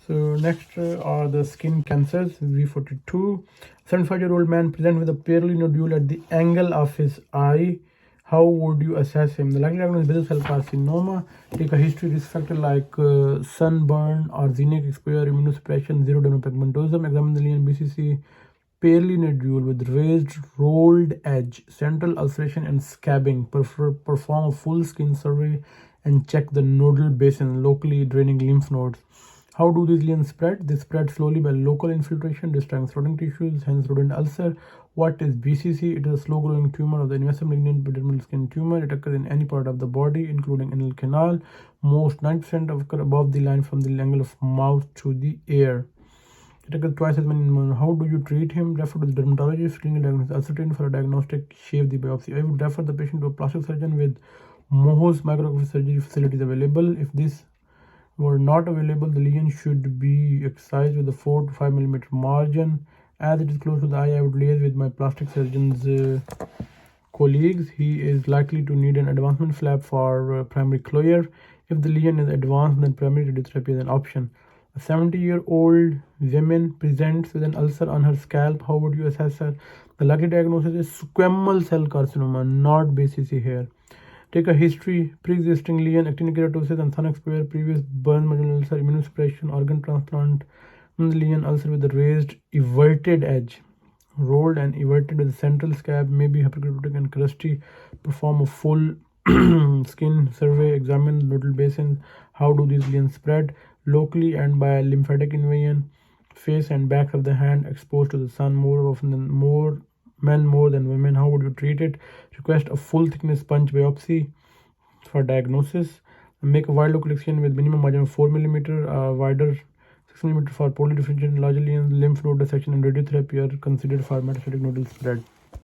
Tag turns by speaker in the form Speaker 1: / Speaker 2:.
Speaker 1: So next are the skin cancers. V42. 75-year-old man present with a pearly nodule at the angle of his eye. How would you assess him? The likely diagnosis is basal cell carcinoma. Take a history risk factor like sunburn, arsenic exposure, immunosuppression, zero dermopigmentosum. Examine the lesion BCC pearly nodule with raised rolled edge, central ulceration and scabbing. Perform a full skin survey and check the nodal basin, locally draining lymph nodes. How do these lesions spread? They spread slowly by local infiltration, destroying surrounding tissues, hence rodent ulcer. What is BCC? It is a slow-growing tumor of the invasive malignant dermal skin tumor. It occurs in any part of the body, including anal canal. Most 90% occur above the line from the angle of mouth to the ear. It occurs twice as many in men. How do you treat him? Refer to the dermatologist. Clinical diagnosis ascertain for a diagnostic. Shave the biopsy. I would refer the patient to a plastic surgeon with Mohs micrography surgery facilities available. If this were not available, the lesion should be excised with a 4 to 5 millimeter margin. As it is close to the eye, I would liaise with my plastic surgeon's colleagues. He is likely to need an advancement flap for primary closure. If the lesion is advanced, then primary radiotherapy is an option. A 70-year-old woman presents with an ulcer on her scalp. How would you assess her? The likely diagnosis is squamous cell carcinoma, not BCC here. Take a history, pre-existing lesion, actinic keratosis and sun exposure, previous burn, marginal ulcer, immunosuppression, organ transplant, lesion ulcer with a raised everted edge, rolled and everted with a central scab, maybe hyperkeratotic and crusty. Perform a full skin survey, examine nodal basins. How do these lesions spread? Locally and by lymphatic invasion. Face and back of the hand exposed to the sun more often than men more than women. How would you treat it? Request a full thickness sponge biopsy for diagnosis. Make a wide local excision with minimum margin of 4 millimeter, wider 6 millimeter for polydifferentiated large lesions. Lymph node dissection and radiotherapy are considered for metastatic nodal spread.